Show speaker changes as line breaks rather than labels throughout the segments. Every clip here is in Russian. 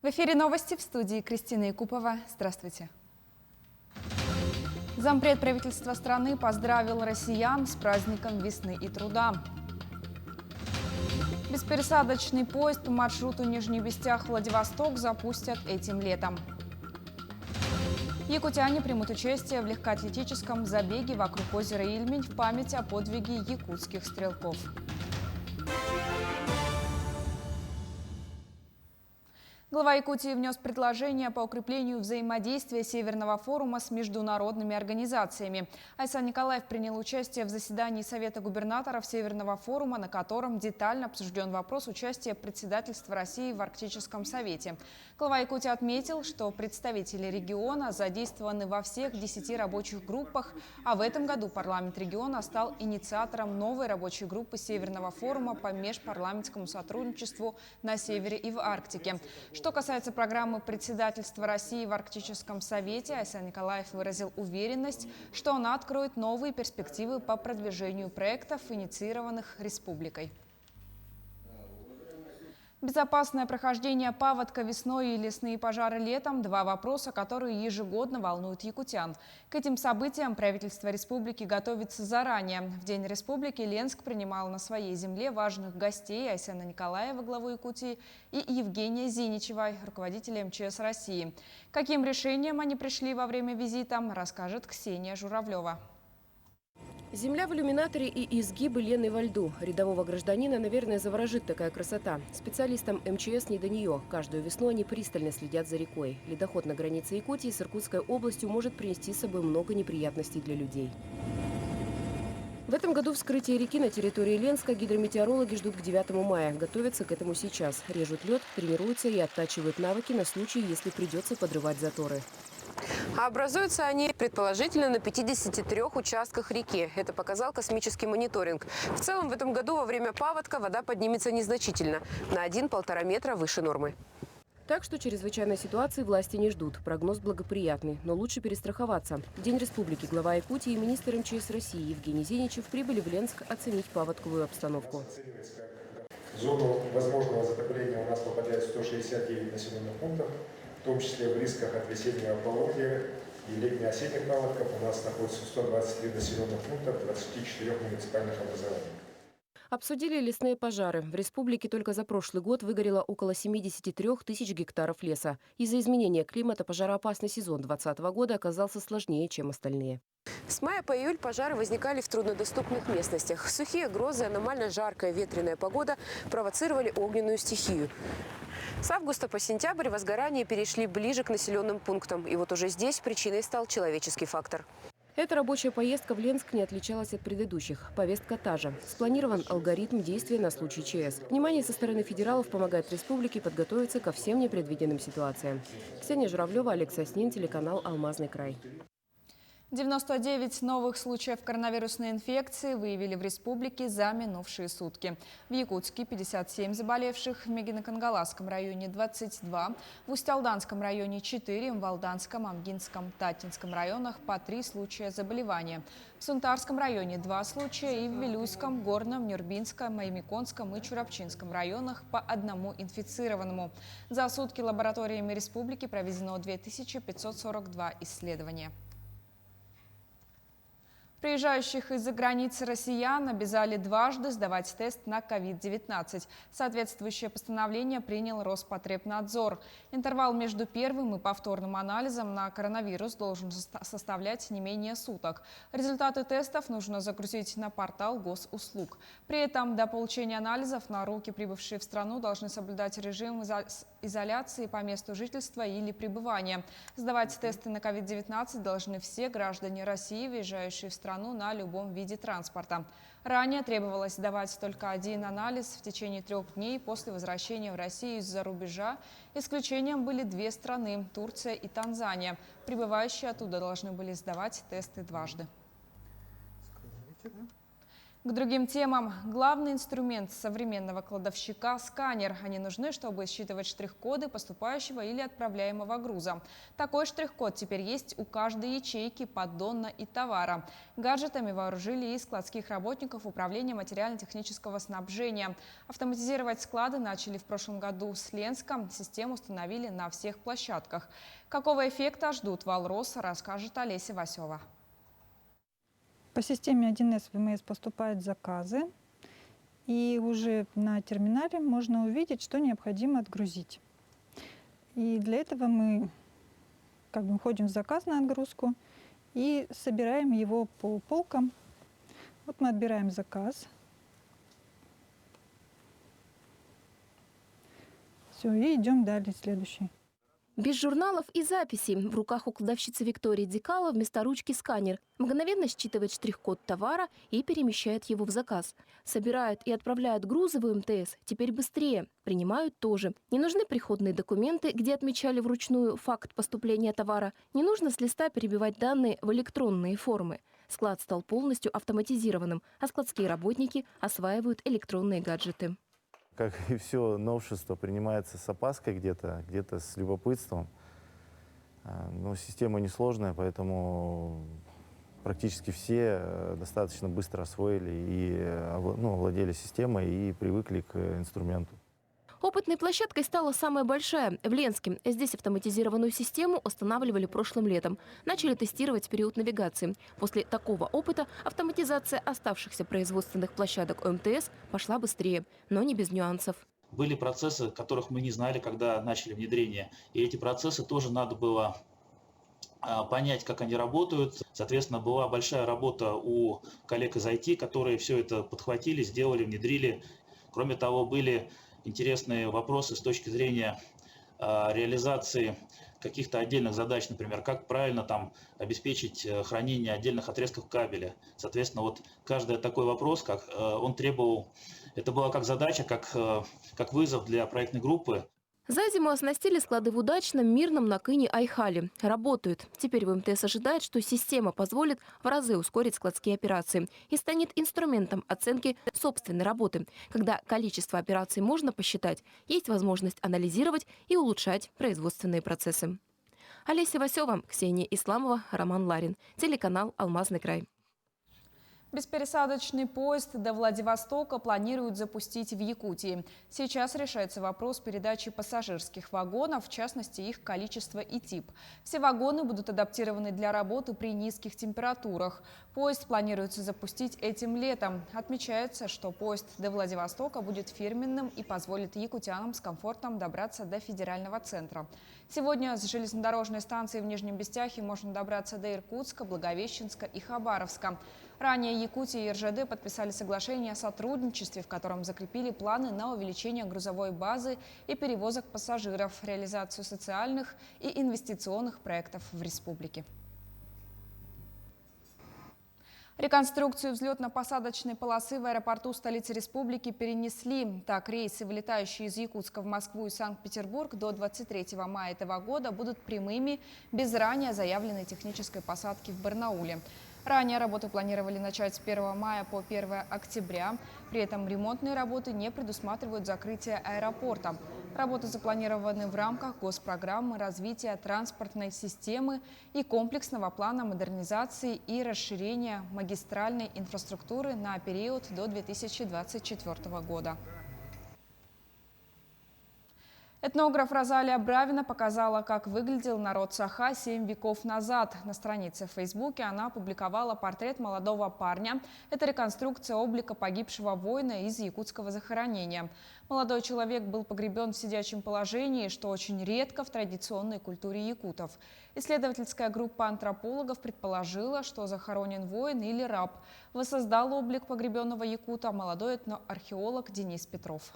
В эфире новости, в студии Кристина Якупова. Здравствуйте. Зампред правительства страны поздравил россиян с праздником весны и труда. Беспересадочный поезд по маршруту Нижний Бестях-Владивосток запустят этим летом. Якутяне примут участие в легкоатлетическом забеге вокруг озера Ильмень в память о подвиге якутских стрелков. Глава Якутии внес предложение по укреплению взаимодействия Северного форума с международными организациями. Айсан Николаев принял участие в заседании Совета губернаторов Северного форума, на котором детально обсужден вопрос участия председательства России в Арктическом совете. Глава Якутии отметил, что представители региона задействованы во всех 10 рабочих группах, а в этом году парламент региона стал инициатором новой рабочей группы Северного форума по межпарламентскому сотрудничеству на севере и в Арктике. Что касается программы председательства России в Арктическом совете, Айсан Николаев выразил уверенность, что она откроет новые перспективы по продвижению проектов, инициированных республикой. Безопасное прохождение паводка весной и лесные пожары летом – два вопроса, которые ежегодно волнуют якутян. К этим событиям правительство республики готовится заранее. В День республики Ленск принимал на своей земле важных гостей: Айсена Николаева, главу Якутии, и Евгения Зиничева, руководителя МЧС России. Каким решением они пришли во время визита, расскажет Ксения Журавлева.
Земля в иллюминаторе и изгибы Лены во льду. Рядового гражданина, наверное, заворожит такая красота. Специалистам МЧС не до нее. Каждую весну они пристально следят за рекой. Ледоход на границе Якутии с Иркутской областью может принести с собой много неприятностей для людей. В этом году вскрытие реки на территории Ленска гидрометеорологи ждут к 9 мая. Готовятся к этому сейчас. Режут лед, тренируются и оттачивают навыки на случай, если придется подрывать заторы.
А образуются они, предположительно, на 53 участках реки. Это показал космический мониторинг. В целом, в этом году во время паводка вода поднимется незначительно – на 1–1,5 метра выше нормы.
Так что чрезвычайной ситуации власти не ждут. Прогноз благоприятный, но лучше перестраховаться. В День республики глава Якутии и министр МЧС России Евгений Зиничев прибыли в Ленск оценить паводковую обстановку.
В зону возможного затопления у нас попадает 169 населенных пунктов, в том числе в рисках от весеннего половодья и летне-осенних паводков у нас находится 123 населенных пункта в 24 муниципальных образованиях.
Обсудили лесные пожары. В республике только за прошлый год выгорело около 73 тысяч гектаров леса. Из-за изменения климата пожароопасный сезон 2020 года оказался сложнее, чем остальные.
С мая по июль пожары возникали в труднодоступных местностях. Сухие грозы, аномально жаркая ветреная погода провоцировали огненную стихию. С августа по сентябрь возгорания перешли ближе к населенным пунктам. И вот уже здесь причиной стал человеческий фактор.
Эта рабочая поездка в Ленск не отличалась от предыдущих. Повестка та же. Спланирован алгоритм действия на случай ЧС. Внимание со стороны федералов помогает республике подготовиться ко всем непредвиденным ситуациям. Ксения Журавлева, Олег Соснин, телеканал «Алмазный край».
99 новых случаев коронавирусной инфекции выявили в республике за минувшие сутки. В Якутске 57 заболевших, в Мегино-Кангаласском районе 22, в Усть-Алданском районе 4, в Валданском, Амгинском, Татинском районах по 3 случая заболевания. В Сунтарском районе 2 случая и в Вилюйском, Горном, Нюрбинском, Аймиконском и Чурапчинском районах по 1 инфицированному. За сутки лабораториями республики проведено 2542 исследования. Приезжающих из-за границы россиян обязали дважды сдавать тест на COVID-19. Соответствующее постановление принял Роспотребнадзор. Интервал между первым и повторным анализом на коронавирус должен составлять не менее суток. Результаты тестов нужно загрузить на портал госуслуг. При этом до получения анализов на руки прибывшие в страну должны соблюдать режим изоляции по месту жительства или пребывания. Сдавать тесты на COVID-19 должны все граждане России, въезжающие в страну на любом виде транспорта. Ранее требовалось сдавать только 1 анализ в течение 3 дней после возвращения в Россию из-за рубежа. Исключением были 2 страны – Турция и Танзания. Прибывающие оттуда должны были сдавать тесты дважды. К другим темам. Главный инструмент современного кладовщика – сканер. Они нужны, чтобы считывать штрих-коды поступающего или отправляемого груза. Такой штрих-код теперь есть у каждой ячейки, поддона и товара. Гаджетами вооружили и складских работников Управления материально-технического снабжения. Автоматизировать склады начали в прошлом году с Ленска. Систему установили на всех площадках. Какого эффекта ждут в Алроса, расскажет Олеся Васева.
По системе 1С ВМС поступают заказы, и уже на терминале можно увидеть, что необходимо отгрузить. И для этого мы входим в заказ на отгрузку и собираем его по полкам. Вот мы отбираем заказ. Все, и идем далее, следующий.
Без журналов и записей. В руках у кладовщицы Виктории Дикало вместо ручки сканер. Мгновенно считывает штрих-код товара и перемещает его в заказ. Собирают и отправляют грузы в МТС теперь быстрее. Принимают тоже. Не нужны приходные документы, где отмечали вручную факт поступления товара. Не нужно с листа перебивать данные в электронные формы. Склад стал полностью автоматизированным, а складские работники осваивают электронные гаджеты.
Как и все новшество, принимается с опаской где-то с любопытством. Но система несложная, поэтому практически все достаточно быстро освоили и овладели системой и привыкли к инструменту.
Опытной площадкой стала самая большая – в Ленске. Здесь автоматизированную систему устанавливали прошлым летом. Начали тестировать в период навигации. После такого опыта автоматизация оставшихся производственных площадок ОМТС пошла быстрее, но не без нюансов.
Были процессы, которых мы не знали, когда начали внедрение. И эти процессы тоже надо было понять, как они работают. Соответственно, была большая работа у коллег из IT, которые все это подхватили, сделали, внедрили. Кроме того, были интересные вопросы с точки зрения реализации каких-то отдельных задач, например, как правильно там обеспечить хранение отдельных отрезков кабеля. Соответственно, вот каждый такой вопрос, как он требовал, это была как задача, как вызов для проектной группы.
За зиму оснастили склады в удачном, мирном Накыне Айхале. Работают. Теперь в МТС ожидает, что система позволит в разы ускорить складские операции и станет инструментом оценки собственной работы. Когда количество операций можно посчитать, есть возможность анализировать и улучшать производственные процессы. Олеся Васева, Ксения Исламова, Роман Ларин. Телеканал «Алмазный край».
Беспересадочный поезд до Владивостока планируют запустить в Якутии. Сейчас решается вопрос передачи пассажирских вагонов, в частности их количество и тип. Все вагоны будут адаптированы для работы при низких температурах. Поезд планируется запустить этим летом. Отмечается, что поезд до Владивостока будет фирменным и позволит якутянам с комфортом добраться до федерального центра. Сегодня с железнодорожной станции в Нижнем Бестяхе можно добраться до Иркутска, Благовещенска и Хабаровска. Ранее Якутия и РЖД подписали соглашение о сотрудничестве, в котором закрепили планы на увеличение грузовой базы и перевозок пассажиров, реализацию социальных и инвестиционных проектов в республике. Реконструкцию взлетно-посадочной полосы в аэропорту столицы республики перенесли. Так, рейсы, вылетающие из Якутска в Москву и Санкт-Петербург до 23 мая этого года будут прямыми, без ранее заявленной технической посадки в Барнауле. Ранее работы планировали начать с 1 мая по 1 октября. При этом ремонтные работы не предусматривают закрытие аэропорта. Работы запланированы в рамках госпрограммы развития транспортной системы и комплексного плана модернизации и расширения магистральной инфраструктуры на период до 2024 года. Этнограф Розалия Бравина показала, как выглядел народ Саха 7 веков назад. На странице в Фейсбуке она опубликовала портрет молодого парня. Это реконструкция облика погибшего воина из якутского захоронения. Молодой человек был погребен в сидячем положении, что очень редко в традиционной культуре якутов. Исследовательская группа антропологов предположила, что захоронен воин или раб. Воссоздал облик погребенного якута молодой этноархеолог Денис Петров.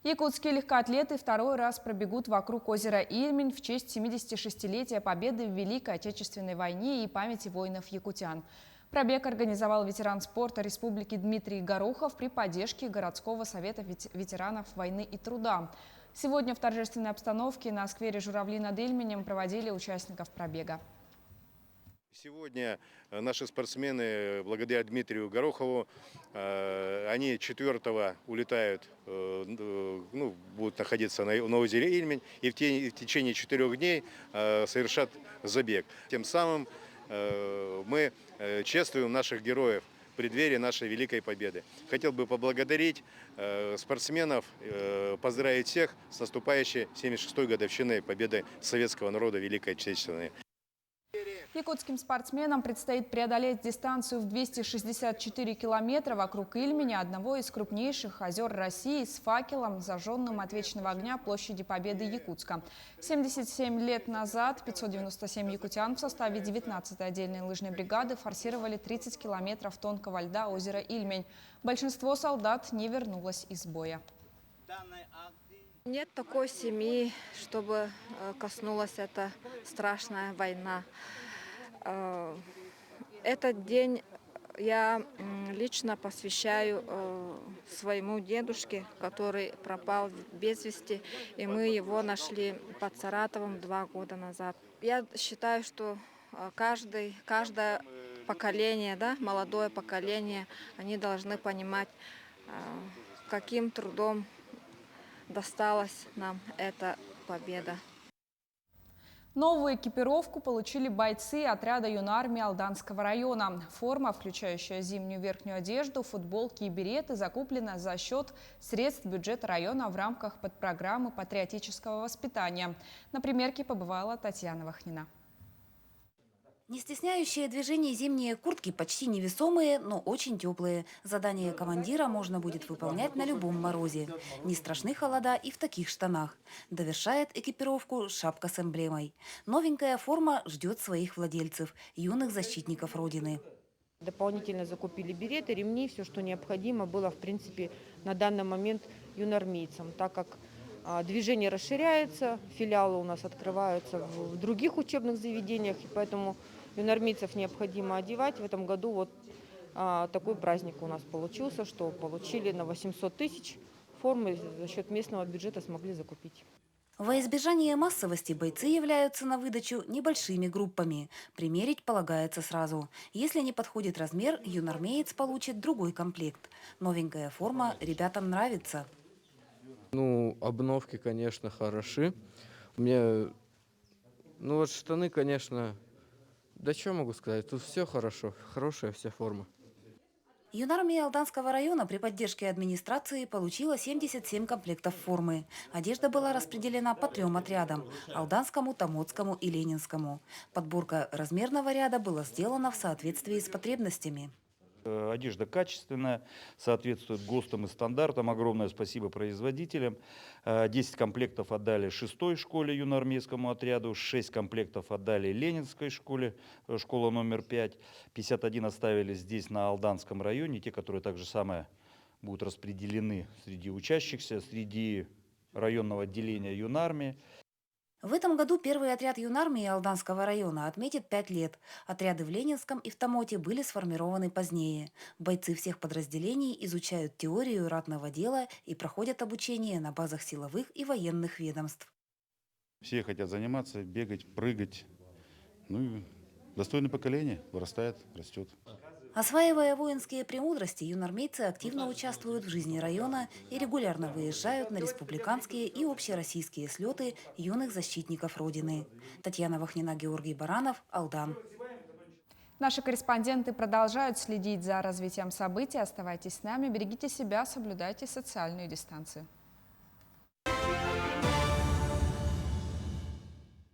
Якутские легкоатлеты второй раз пробегут вокруг озера Ильмень в честь 76-летия победы в Великой Отечественной войне и памяти воинов-якутян. Пробег организовал ветеран спорта республики Дмитрий Горохов при поддержке городского совета ветеранов войны и труда. Сегодня в торжественной обстановке на сквере Журавли над Ильменем проводили участников пробега.
Сегодня наши спортсмены, благодаря Дмитрию Горохову, они 4-го улетают, будут находиться на озере Ильмень и в течение 4 дней совершат забег. Тем самым мы чествуем наших героев в преддверии нашей великой победы. Хотел бы поблагодарить спортсменов, поздравить всех с наступающей 76-й годовщиной победы советского народа в Великой Отечественной.
Якутским спортсменам предстоит преодолеть дистанцию в 264 километра вокруг Ильменя, одного из крупнейших озер России, с факелом, зажженным от вечного огня площади Победы Якутска. 77 лет назад 597 якутян в составе 19-й отдельной лыжной бригады форсировали 30 километров тонкого льда озера Ильмень. Большинство солдат не вернулось из боя.
Нет такой семьи, чтобы коснулась эта страшная война. Этот день я лично посвящаю своему дедушке, который пропал без вести, и мы его нашли под Саратовом 2 года назад. Я считаю, что каждое поколение, молодое поколение, они должны понимать, каким трудом досталась нам эта победа.
Новую экипировку получили бойцы отряда юнармии Алданского района. Форма, включающая зимнюю верхнюю одежду, футболки и береты, закуплена за счет средств бюджета района в рамках подпрограммы патриотического воспитания. На примерке побывала Татьяна Вахнина.
Не стесняющие движения зимние куртки почти невесомые, но очень теплые. Задание командира можно будет выполнять на любом морозе. Не страшны холода и в таких штанах. Довершает экипировку шапка с эмблемой. Новенькая форма ждет своих владельцев, юных защитников Родины.
Дополнительно закупили береты, ремни, все, что необходимо было, в принципе, на данный момент юнармейцам, так как движение расширяется, филиалы у нас открываются в других учебных заведениях, и поэтому юнармейцев необходимо одевать. В этом году такой праздник у нас получился, что получили на 800 тысяч формы, за счет местного бюджета смогли закупить.
Во избежание массовости бойцы являются на выдачу небольшими группами. Примерить полагается сразу. Если не подходит размер, юнармеец получит другой комплект. Новенькая форма ребятам нравится.
Обновки, конечно, хороши. У меня, штаны, конечно, да что могу сказать, тут все хорошо, хорошая вся форма.
Юнармия Алданского района при поддержке администрации получила 77 комплектов формы. Одежда была распределена по 3 отрядам – Алданскому, Томодскому и Ленинскому. Подборка размерного ряда была сделана в соответствии с потребностями.
Одежда качественная, соответствует ГОСТам и стандартам. Огромное спасибо производителям. 10 комплектов отдали 6-й школе юноармейскому отряду, 6 комплектов отдали Ленинской школе, школа номер 5. 51 оставили здесь на Алданском районе, те, которые так же самое будут распределены среди учащихся, среди районного отделения юнармии.
В этом году первый отряд юнармии Алданского района отметит 5 лет. Отряды в Ленинском и в Томоте были сформированы позднее. Бойцы всех подразделений изучают теорию ратного дела и проходят обучение на базах силовых и военных ведомств.
Все хотят заниматься, бегать, прыгать. Достойное поколение вырастает, растет.
Осваивая воинские премудрости, юнармейцы активно участвуют в жизни района и регулярно выезжают на республиканские и общероссийские слеты юных защитников Родины. Татьяна Вахнина, Георгий Баранов, Алдан.
Наши корреспонденты продолжают следить за развитием событий. Оставайтесь с нами, берегите себя, соблюдайте социальную дистанцию.